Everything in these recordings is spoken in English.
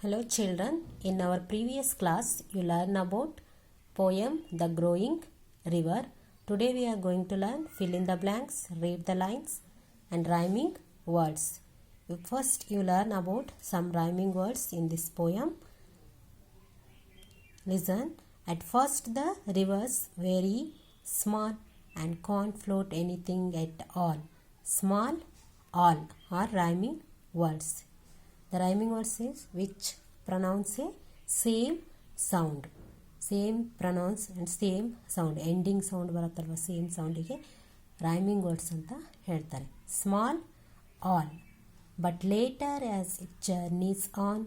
Hello children, in our previous class you learned about poem The Growing River. Today we are going to learn fill in the blanks, read the lines and rhyming words. First you learn about some rhyming words in this poem. Listen, at first the river's very small and can't float anything at all. Small, all are rhyming words. The rhyming words is which pronounce a same sound. Same pronounce and same sound. Ending sound ಬರುತ್ತಲ್ವ same soundಗೆ rhyming words ಅಂತ ಹೇಳ್ತಾರೆ. Small, all. But later as it journeys on,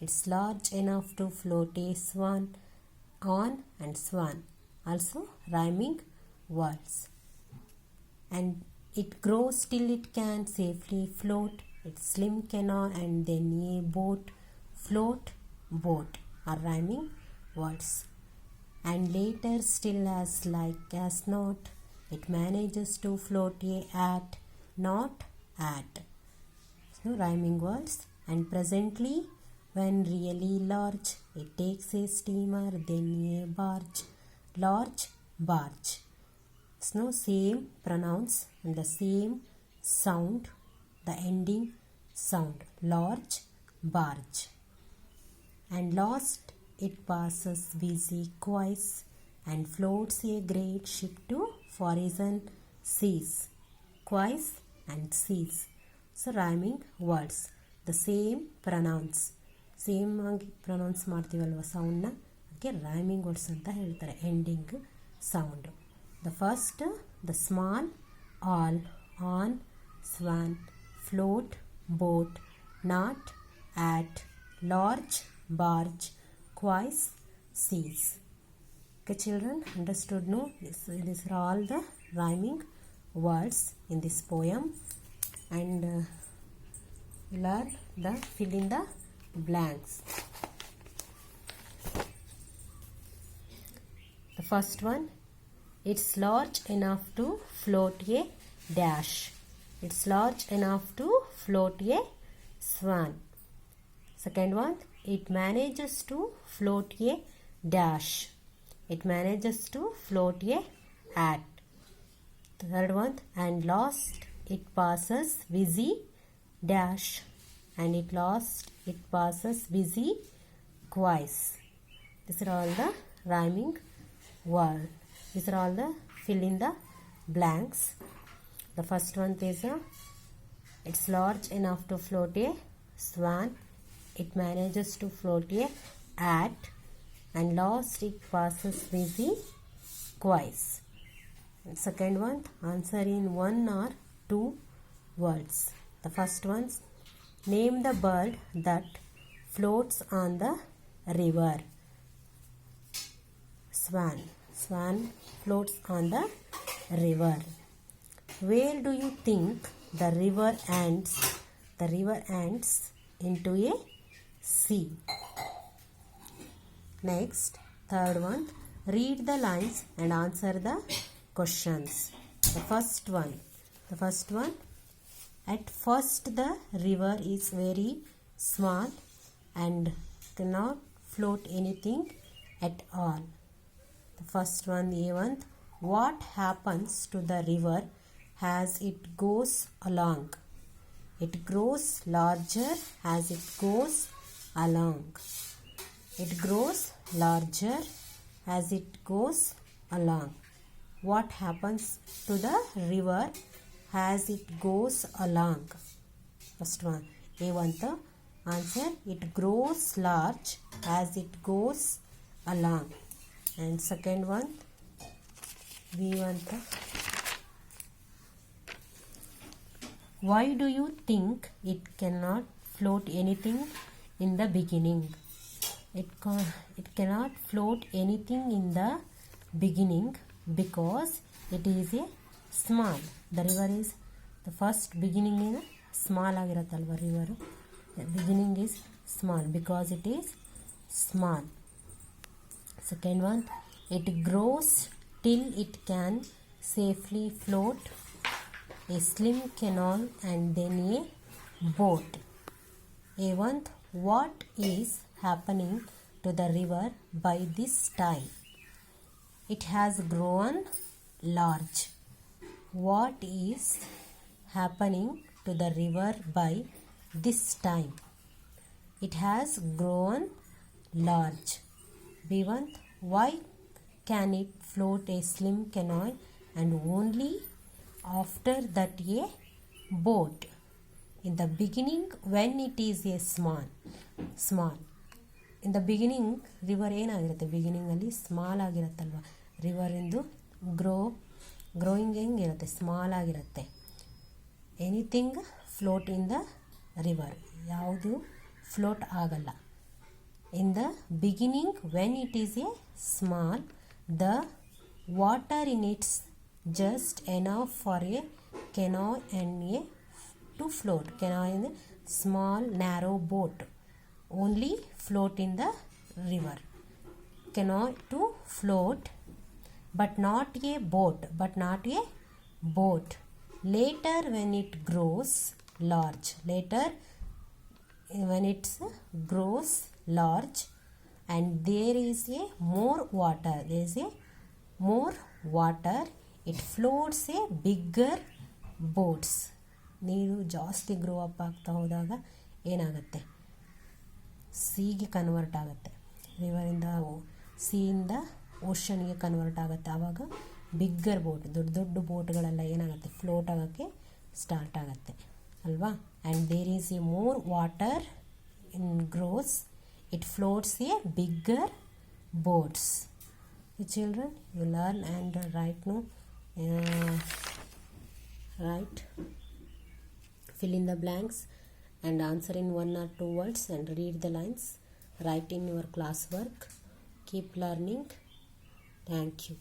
it's large enough to float a swan. On and swan. Also rhyming words. And it grows till it can safely float. It's slim canoe and then a boat. Float, boat are rhyming words. And later still as like as not, it manages to float a at, not at. So rhyming words. And presently when really large, it takes a steamer then a barge. Large, barge. So same pronounce and the same sound, the ending sound. Large, barge. And lost it passes busy quays and floats a great ship to foreign seas. Quays and seas. So rhyming words. The same pronounce. Same ಆಗಿ pronounce ಮಾಡ್ತೀವಲ್ವ ಸೌಂಡ್ನ ಅದಕ್ಕೆ rhyming words ಅಂತ ಹೇಳ್ತಾರೆ. Ending sound. The first the small, all, on, swan, float, boat, not, ought, large, barge, quays, seas. Okay children, understood? No? These are all the rhyming words in this poem. And learn the fill in the blanks. The first one, it's large enough to float a dash. It's large enough to float a swan. Second one, it manages to float a dash. It manages to float a at. Third one, and lost it passes busy dash. And it passes busy quays. These are all the rhyming words. These are all the fill in the blanks. The first one is it's large enough to float a swan. It manages to float a at, and lost it passes busy quays. Second one, answer in one or two words. The first one, name the bird that floats on the river. Swan. Swan floats on the river. Where do you think the river ends? The river ends into a sea. Next, third one, read the lines and answer the questions. The first one, at first the river is very small and cannot float anything at all. The first one, A1, what happens to the river as it goes along? It grows larger as it goes along. It grows larger as it goes along. What happens to the river as it goes along? First one, A1 the answer, it grows large as it goes along. And second one, B1 the, why do you think it cannot float anything in the beginning? It cannot float anything in the beginning because it is a small. The river is the first beginning in a small ಆಗಿರತ್ತಲ್ವ river. The beginning is small because it is small. Second one, it grows till it can safely float a slim canal and then a boat. A1, what is happening to the river by this time? It has grown large. What is happening to the river by this time? It has grown large. Bivant, why can it float a slim canoe and only after that a boat? In the beginning, when it is a small. In the beginning, river ಏನಾಗಿರುತ್ತೆ, ಬಿಗಿನಿಂಗಲ್ಲಿ small ಆಗಿರುತ್ತಲ್ವ. ರಿವರಿಂದು growing ಹೆಂಗಿರುತ್ತೆ, small ಆಗಿರುತ್ತೆ. Anything float in the river, ಯಾವುದು float ಆಗಲ್ಲ. In the beginning, when it is a small, the water in it's just enough for a canoe and to float. Canoe is a small narrow boat, only float in the river. Canoe to float, but not a boat. Later, when it grows large, and there is a more water, it floats a bigger boats. ನೀರು ಜಾಸ್ತಿ grow up ಆಗ್ತಾ ಹೋದಾಗ ಏನಾಗುತ್ತೆ, ಸೀಗೆ convert ಆಗುತ್ತೆ. ರಿವರಿಂದ ಸೀಯಿಂದ ಓಷನ್ಗೆ convert ಆಗುತ್ತೆ. ಆವಾಗ bigger boat, ದೊಡ್ಡ ಬೋಟ್ಗಳೆಲ್ಲ ಏನಾಗುತ್ತೆ, ಫ್ಲೋಟ್ ಆಗೋಕ್ಕೆ ಸ್ಟಾರ್ಟ್ ಆಗುತ್ತೆ ಅಲ್ವಾ. And there is a more water in grows, it floats a bigger boats. Children, you learn and write fill in the blanks and answer in 1 or 2 words and read the lines. Write in your classwork. Keep learning. Thank you.